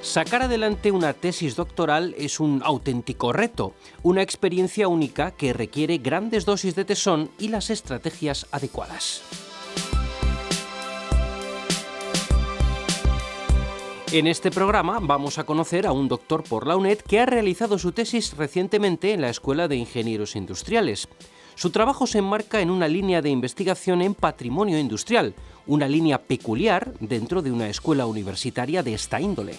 Sacar adelante una tesis doctoral es un auténtico reto, una experiencia única que requiere grandes dosis de tesón y las estrategias adecuadas. En este programa vamos a conocer a un doctor por la UNED que ha realizado su tesis recientemente en la Escuela de Ingenieros Industriales. Su trabajo se enmarca en una línea de investigación en patrimonio industrial, una línea peculiar dentro de una escuela universitaria de esta índole.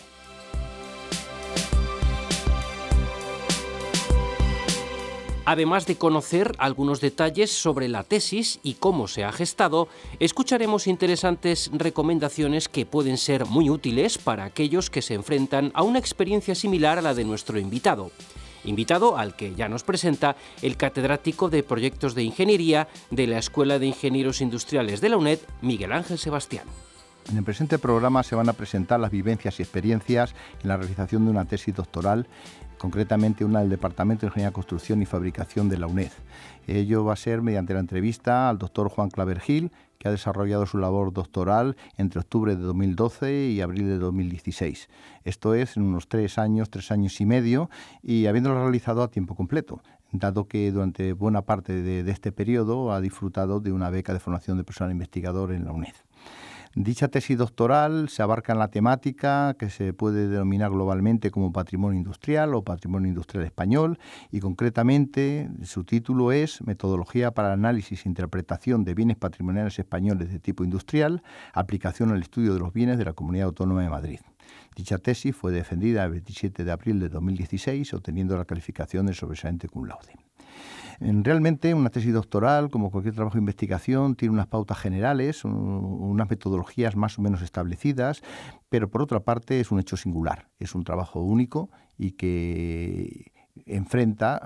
Además de conocer algunos detalles sobre la tesis y cómo se ha gestado, escucharemos interesantes recomendaciones que pueden ser muy útiles para aquellos que se enfrentan a una experiencia similar a la de nuestro invitado. Invitado al que ya nos presenta el catedrático de Proyectos de Ingeniería de la Escuela de Ingenieros Industriales de la UNED, Miguel Ángel Sebastián. En el presente programa se van a presentar las vivencias y experiencias en la realización de una tesis doctoral, concretamente una del Departamento de Ingeniería, Construcción y Fabricación de la UNED. Ello va a ser mediante la entrevista al doctor Juan Claver Gil, que ha desarrollado su labor doctoral entre octubre de 2012 y abril de 2016. Esto es en unos 3 años y medio, y habiéndolo realizado a tiempo completo, dado que durante buena parte de este periodo ha disfrutado de una beca de formación de personal investigador en la UNED. Dicha tesis doctoral se abarca en la temática que se puede denominar globalmente como patrimonio industrial o patrimonio industrial español, y concretamente su título es Metodología para el análisis e interpretación de bienes patrimoniales españoles de tipo industrial, aplicación al estudio de los bienes de la Comunidad Autónoma de Madrid. Dicha tesis fue defendida el 27 de abril de 2016, obteniendo la calificación de sobresaliente cum laude. Realmente una tesis doctoral, como cualquier trabajo de investigación, tiene unas pautas generales, unas metodologías más o menos establecidas, pero por otra parte es un hecho singular, es un trabajo único y que enfrenta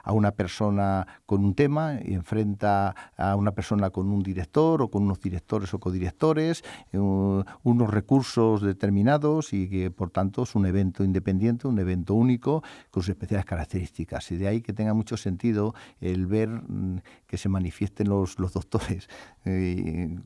a una persona con un tema, y enfrenta a una persona con un director o con unos directores o codirectores, unos recursos determinados, y que por tanto es un evento independiente, un evento único con sus especiales características, y de ahí que tenga mucho sentido el ver que se manifiesten los doctores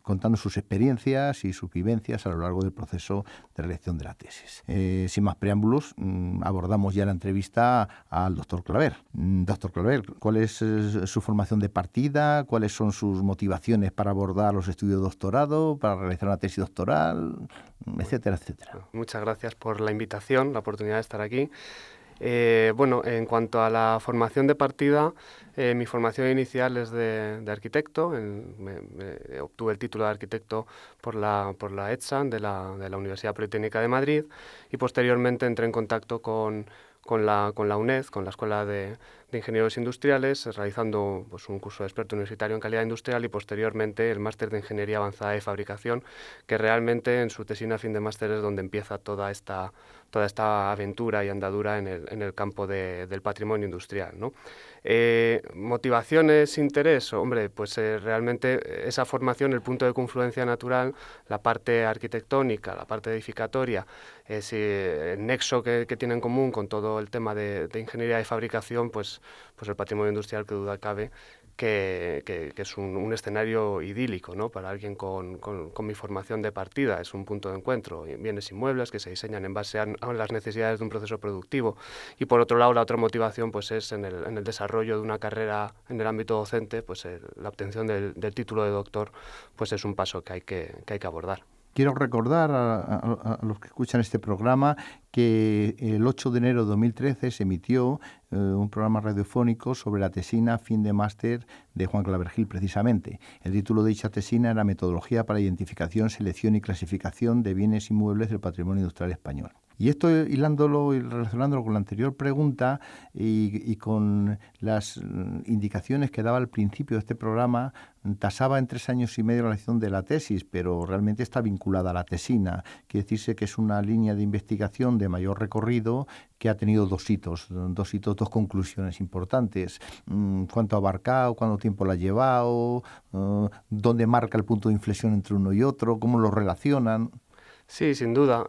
contando sus experiencias y sus vivencias a lo largo del proceso de realización de la tesis. Sin más preámbulos, abordamos ya la entrevista al doctor Claver. Doctor Claver, ¿cuál es su formación de partida? ¿Cuáles son sus motivaciones para abordar los estudios de doctorado, para realizar una tesis doctoral, etcétera, etcétera? Muchas gracias por la invitación, la oportunidad de estar aquí. En cuanto a la formación de partida, mi formación inicial es de arquitecto. Obtuve el título de arquitecto por la ETSAN de la Universidad Politécnica de Madrid, y posteriormente entré en contacto con la UNED, con la Escuela de Ingenieros Industriales, realizando un curso de experto universitario en calidad industrial, y posteriormente el máster de Ingeniería Avanzada de Fabricación, que realmente en su tesina fin de máster es donde empieza toda esta aventura y andadura en el campo del patrimonio industrial, ¿no? Motivaciones, interés, hombre, pues realmente esa formación, el punto de confluencia natural, la parte arquitectónica, la parte edificatoria, el nexo que tiene en común con todo el tema de ingeniería de fabricación, pues el patrimonio industrial, que duda cabe que es un escenario idílico, ¿no? Para alguien con mi formación de partida. Es un punto de encuentro, bienes inmuebles que se diseñan en base a las necesidades de un proceso productivo. Y por otro lado, la otra motivación pues es en el desarrollo de una carrera en el ámbito docente, pues la obtención del título de doctor pues es un paso que hay que abordar. Quiero recordar a los que escuchan este programa que el 8 de enero de 2013 se emitió un programa radiofónico sobre la tesina fin de máster de Juan Claver Gil, precisamente. El título de dicha tesina era Metodología para identificación, selección y clasificación de bienes inmuebles del patrimonio industrial español. Y esto, hilándolo y relacionándolo con la anterior pregunta y con las indicaciones que daba al principio de este programa, tasaba en 3 años y medio la realización de la tesis, pero realmente está vinculada a la tesina. Quiere decirse que es una línea de investigación de mayor recorrido que ha tenido dos conclusiones importantes. ¿Cuánto ha abarcado? ¿Cuánto tiempo la ha llevado? ¿Dónde marca el punto de inflexión entre uno y otro? ¿Cómo lo relacionan? Sí, sin duda.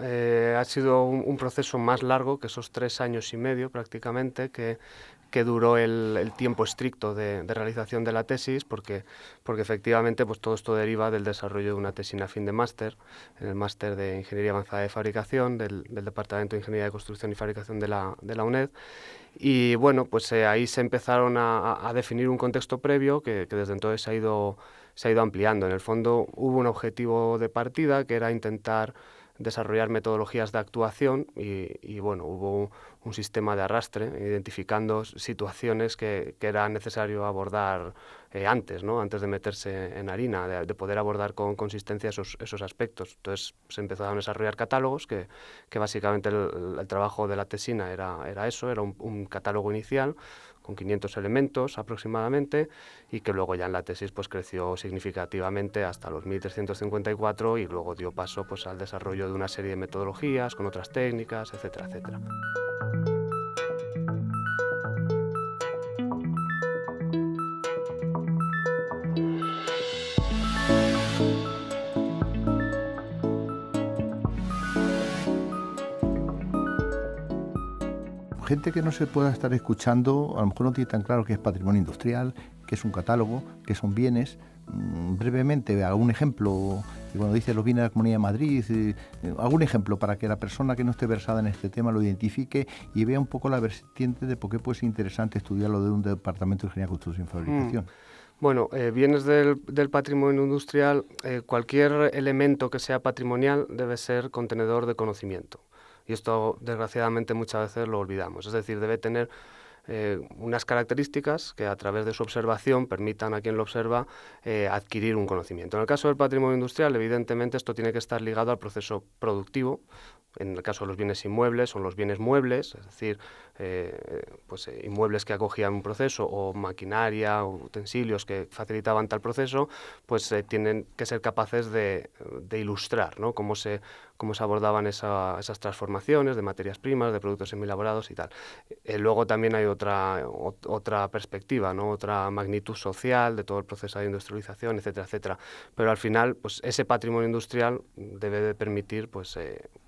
Ha sido un proceso más largo que esos 3 años y medio prácticamente que que duró el tiempo estricto de realización de la tesis, porque efectivamente pues todo esto deriva del desarrollo de una tesina fin de máster, en el máster de Ingeniería Avanzada de Fabricación del Departamento de Ingeniería de Construcción y Fabricación de la UNED. Y bueno, pues ahí se empezaron a definir un contexto previo que desde entonces se ha ido ampliando. En el fondo hubo un objetivo de partida que era intentar desarrollar metodologías de actuación y bueno, hubo un sistema de arrastre identificando situaciones que era necesario abordar antes, ¿no? Antes de meterse en harina, de poder abordar con consistencia esos aspectos. Entonces se empezaron a desarrollar catálogos que básicamente el trabajo de la tesina era eso, era un catálogo inicial con 500 elementos aproximadamente, y que luego ya en la tesis pues creció significativamente hasta los 1354 y luego dio paso pues al desarrollo de una serie de metodologías con otras técnicas, etcétera, etcétera. Gente que no se pueda estar escuchando, a lo mejor no tiene tan claro qué es patrimonio industrial, qué es un catálogo, qué son bienes. Brevemente, algún ejemplo, y cuando dice los bienes de la Comunidad de Madrid, algún ejemplo para que la persona que no esté versada en este tema lo identifique y vea un poco la vertiente de por qué puede ser interesante estudiarlo de un departamento de Ingeniería, Construcción y Fabricación. Bueno, bienes del patrimonio industrial, cualquier elemento que sea patrimonial debe ser contenedor de conocimiento. Y esto, desgraciadamente, muchas veces lo olvidamos. Es decir, debe tener unas características que a través de su observación permitan a quien lo observa adquirir un conocimiento. En el caso del patrimonio industrial, evidentemente, esto tiene que estar ligado al proceso productivo. En el caso de los bienes inmuebles, son los bienes muebles, es decir, inmuebles que acogían un proceso o maquinaria o utensilios que facilitaban tal proceso, pues tienen que ser capaces de ilustrar, ¿no? cómo se abordaban esas transformaciones de materias primas, de productos semielaborados y tal. Luego también hay otra perspectiva, ¿no? Otra magnitud social de todo el proceso de industrialización, etcétera, etcétera. Pero al final, pues ese patrimonio industrial debe de permitir pues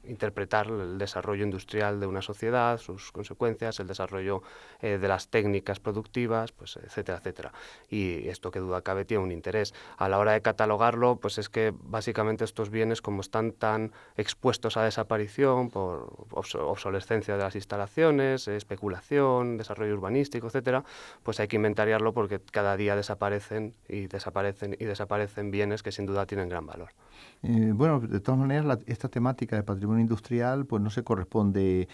interpretar el desarrollo industrial de una sociedad, sus consecuencias, el desarrollo de las técnicas productivas, pues etcétera, etcétera. Y esto, que duda cabe, tiene un interés. A la hora de catalogarlo, pues es que básicamente estos bienes, como están tan expuestos a desaparición por obsolescencia de las instalaciones, especulación, desarrollo urbanístico, etcétera, pues hay que inventariarlo porque cada día desaparecen bienes que sin duda tienen gran valor. Bueno, de todas maneras, esta temática de patrimonio industrial pues no se corresponde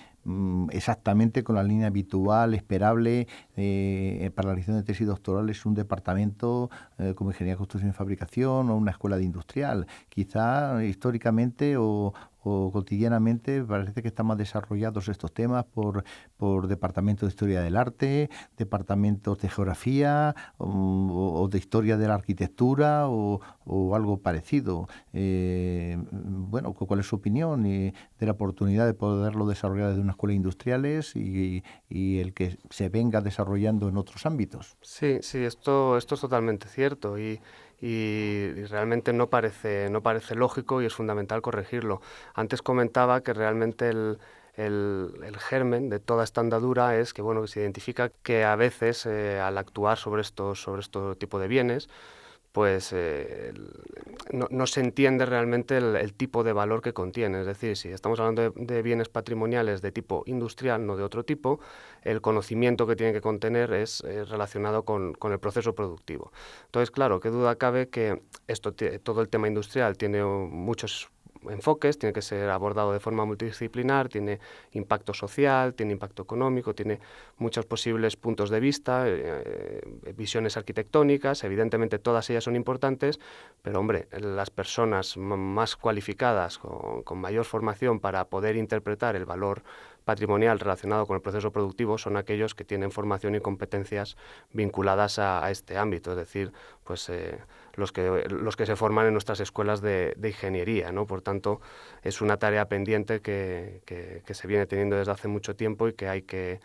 exactamente con la línea habitual, esperable para la realización de tesis doctorales, un departamento como Ingeniería de Construcción y Fabricación o una escuela de industrial. Quizá históricamente o cotidianamente parece que están más desarrollados estos temas por departamentos de Historia del Arte, departamentos de Geografía o de Historia de la Arquitectura o algo parecido. Bueno, ¿cuál es su opinión de la oportunidad de poderlo desarrollar desde una escuela de industriales y el que se venga desarrollando en otros ámbitos? Sí, esto es totalmente cierto y realmente no parece lógico y es fundamental corregirlo. Antes comentaba que realmente el germen de toda esta andadura es que se identifica que a veces al actuar sobre este tipo de bienes, pues no se entiende realmente el tipo de valor que contiene. Es decir, si estamos hablando de bienes patrimoniales de tipo industrial, no de otro tipo, el conocimiento que tiene que contener es relacionado con el proceso productivo. Entonces, claro, qué duda cabe que todo el tema industrial tiene muchos enfoques, tiene que ser abordado de forma multidisciplinar, tiene impacto social, tiene impacto económico, tiene muchos posibles puntos de vista, visiones arquitectónicas. Evidentemente todas ellas son importantes, pero hombre, las personas más cualificadas, con mayor formación para poder interpretar el valor patrimonial relacionado con el proceso productivo son aquellos que tienen formación y competencias vinculadas a este ámbito, es decir, pues los que se forman en nuestras escuelas de ingeniería, ¿no? Por tanto, es una tarea pendiente que se viene teniendo desde hace mucho tiempo y que hay que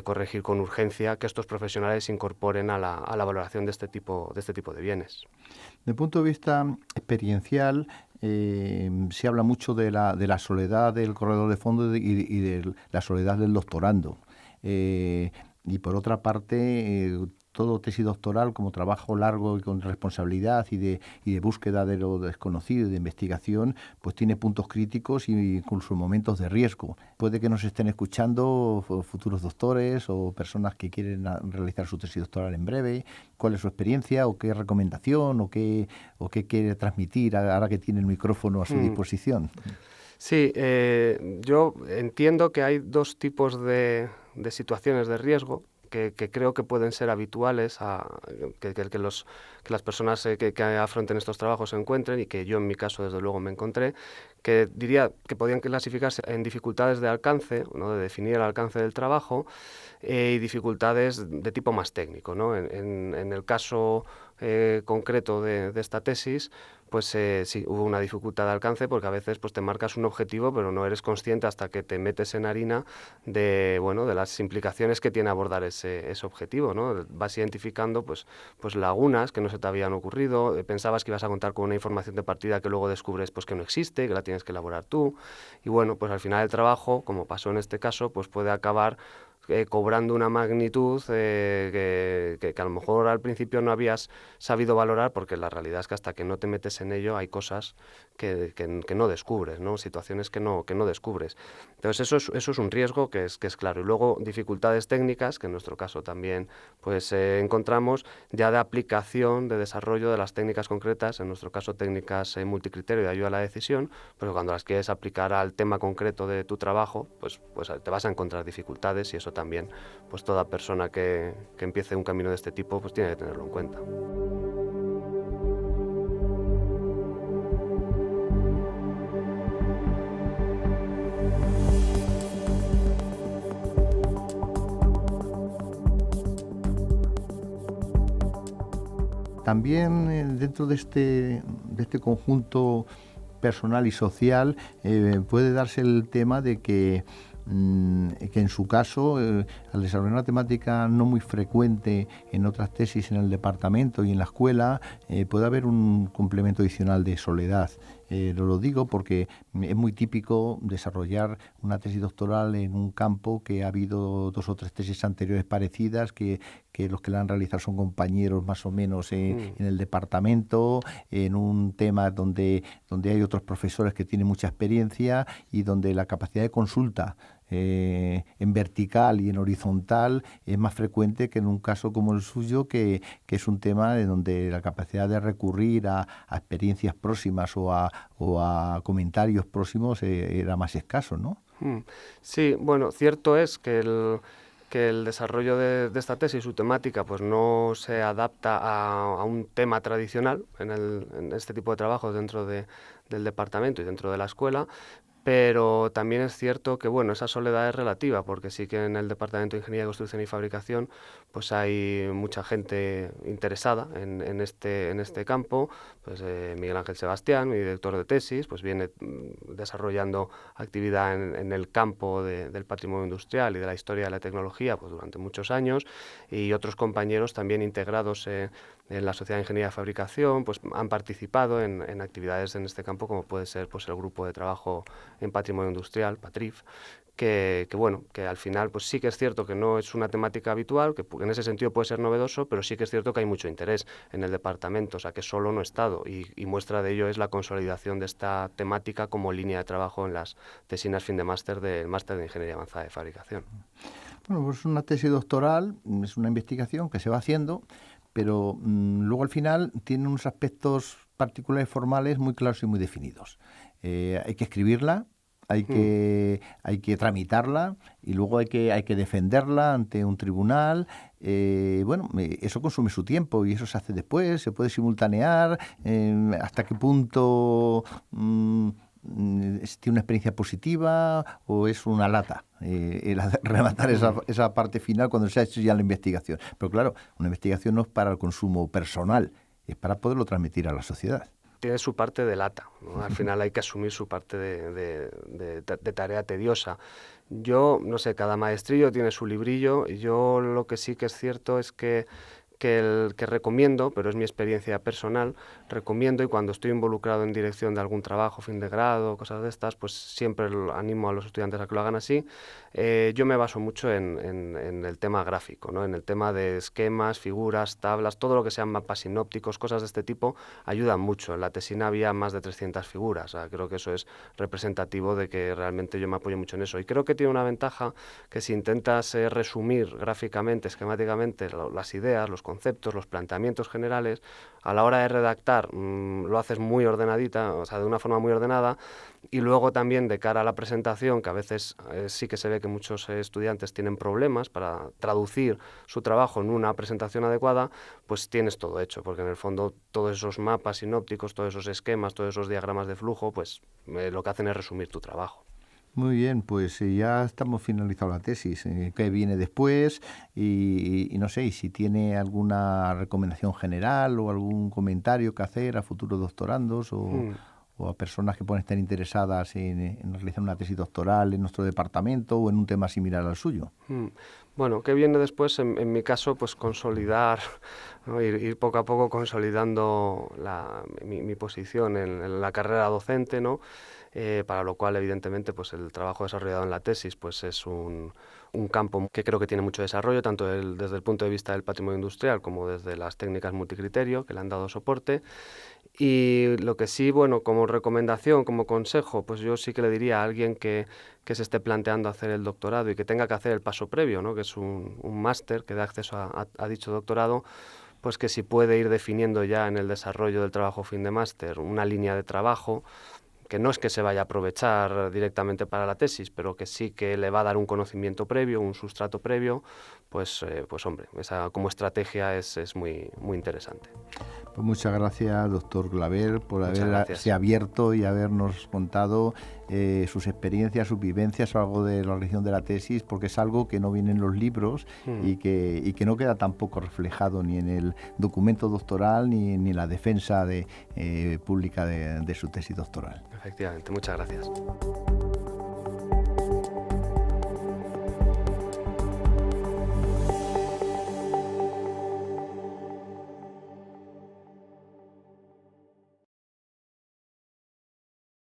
corregir con urgencia, que estos profesionales se incorporen a la valoración de este tipo de bienes. Desde el punto de vista experiencial, se habla mucho de la soledad del corredor de fondo y de la soledad del doctorando. y por otra parte, todo tesis doctoral como trabajo largo y con responsabilidad y de búsqueda de lo desconocido y de investigación, pues tiene puntos críticos y incluso momentos de riesgo. Puede que nos estén escuchando futuros doctores o personas que quieren realizar su tesis doctoral en breve. ¿Cuál es su experiencia o qué recomendación o qué quiere transmitir ahora que tiene el micrófono a su disposición? Sí, yo entiendo que hay dos tipos de situaciones de riesgo que creo que pueden ser habituales que las personas que afronten estos trabajos se encuentren, y que yo en mi caso desde luego me encontré, que diría que podían clasificarse en dificultades de alcance, ¿no?, de definir el alcance del trabajo, y dificultades de tipo más técnico, ¿no? En el caso concreto de esta tesis, pues sí, hubo una dificultad de alcance, porque a veces pues te marcas un objetivo pero no eres consciente hasta que te metes en harina de las implicaciones que tiene abordar ese objetivo, ¿no? Vas identificando pues lagunas que no se te habían ocurrido, pensabas que ibas a contar con una información de partida que luego descubres pues que no existe, que la tienes que elaborar tú, y bueno, pues al final el trabajo, como pasó en este caso, pues puede acabar cobrando una magnitud que a lo mejor al principio no habías sabido valorar, porque la realidad es que hasta que no te metes en ello hay cosas que no descubres, ¿no? Situaciones que no descubres. Entonces eso es un riesgo que es claro. Y luego dificultades técnicas, que en nuestro caso también pues encontramos, ya de aplicación, de desarrollo de las técnicas concretas, en nuestro caso técnicas multicriterio de ayuda a la decisión, porque cuando las quieres aplicar al tema concreto de tu trabajo, pues te vas a encontrar dificultades, y eso también pues toda persona que empiece un camino de este tipo pues tiene que tenerlo en cuenta. También dentro de este conjunto personal y social puede darse el tema de que en su caso, al desarrollar una temática no muy frecuente en otras tesis en el departamento y en la escuela, puede haber un complemento adicional de soledad. Lo digo porque es muy típico desarrollar una tesis doctoral en un campo que ha habido 2 o 3 tesis anteriores parecidas, que los que la han realizado son compañeros más o menos en el departamento, en un tema donde hay otros profesores que tienen mucha experiencia y donde la capacidad de consulta en vertical y en horizontal es más frecuente que en un caso como el suyo, que es un tema de donde la capacidad de recurrir a experiencias próximas o a comentarios próximos era más escaso, ¿no? Sí, bueno, cierto es que el desarrollo de esta tesis, su temática, pues no se adapta a un tema tradicional en este tipo de trabajos dentro del departamento y dentro de la escuela. Pero también es cierto que esa soledad es relativa, porque sí que en el Departamento de Ingeniería, Construcción y Fabricación pues hay mucha gente interesada en este campo. Pues Miguel Ángel Sebastián, mi director de tesis, pues viene desarrollando actividad en el campo del patrimonio industrial y de la historia de la tecnología pues durante muchos años, y otros compañeros también integrados en la Sociedad de Ingeniería de Fabricación pues han participado en actividades en este campo, como puede ser pues el grupo de trabajo en patrimonio industrial, PATRIF, que al final pues sí que es cierto que no es una temática habitual, que en ese sentido puede ser novedoso, pero sí que es cierto que hay mucho interés en el departamento, o sea que solo no he estado, y muestra de ello es la consolidación de esta temática como línea de trabajo en las tesinas fin de máster del Máster de Ingeniería Avanzada de Fabricación. Bueno, pues una tesis doctoral es una investigación que se va haciendo, pero luego al final tiene unos aspectos particulares formales muy claros y muy definidos. Hay que escribirla, hay que tramitarla, y luego hay que defenderla ante un tribunal. Eso consume su tiempo y eso se hace después, se puede simultanear. ¿Hasta qué punto tiene una experiencia positiva o es una lata rematar esa parte final cuando se ha hecho ya la investigación? Pero claro, una investigación no es para el consumo personal, es para poderlo transmitir a la sociedad. Tiene su parte de lata, ¿no? Al final hay que asumir su parte de tarea tediosa. Yo, no sé, cada maestrillo tiene su librillo, y yo lo que sí que es cierto es que que recomiendo, pero es mi experiencia personal, recomiendo, y cuando estoy involucrado en dirección de algún trabajo, fin de grado, cosas de estas, pues siempre animo a los estudiantes a que lo hagan así. Yo me baso mucho en el tema gráfico, ¿no? En el tema de esquemas, figuras, tablas, todo lo que sean mapas sinópticos, cosas de este tipo, ayudan mucho. En la tesina había más de 300 figuras, o sea, creo que eso es representativo de que realmente yo me apoyo mucho en eso. Y creo que tiene una ventaja que si intentas resumir gráficamente, esquemáticamente, las ideas, los conceptos, los planteamientos generales, a la hora de redactar lo haces muy ordenadita, o sea, de una forma muy ordenada, y luego también de cara a la presentación, que a veces sí que se ve que muchos estudiantes tienen problemas para traducir su trabajo en una presentación adecuada, pues tienes todo hecho, porque en el fondo todos esos mapas sinópticos, todos esos esquemas, todos esos diagramas de flujo, pues lo que hacen es resumir tu trabajo. Muy bien, pues ya estamos finalizando la tesis. ¿Qué viene después? Y no sé, y si tiene alguna recomendación general o algún comentario que hacer a futuros doctorandos o a personas que pueden estar interesadas en realizar una tesis doctoral en nuestro departamento o en un tema similar al suyo. Bueno, ¿qué viene después? En mi caso, pues consolidar, ¿no? Ir poco a poco consolidando mi posición en la carrera docente, ¿no? Para lo cual, evidentemente, pues el trabajo desarrollado en la tesis pues es un campo que creo que tiene mucho desarrollo, tanto desde el punto de vista del patrimonio industrial como desde las técnicas multicriterio que le han dado soporte. Y lo que sí, bueno, como recomendación, como consejo, pues yo sí que le diría a alguien que se esté planteando hacer el doctorado y que tenga que hacer el paso previo, ¿no? Que es un máster que da acceso a dicho doctorado, pues que si puede ir definiendo ya en el desarrollo del trabajo fin de máster una línea de trabajo, que no es que se vaya a aprovechar directamente para la tesis, pero que sí que le va a dar un conocimiento previo, un sustrato previo, pues hombre, esa como estrategia es muy, muy interesante. Pues muchas gracias, doctor Claver, por haberse abierto y habernos contado sus experiencias, sus vivencias o algo de la realización de la tesis, porque es algo que no viene en los libros y que no queda tampoco reflejado ni en el documento doctoral ni en la defensa pública de su tesis doctoral. Efectivamente, muchas gracias.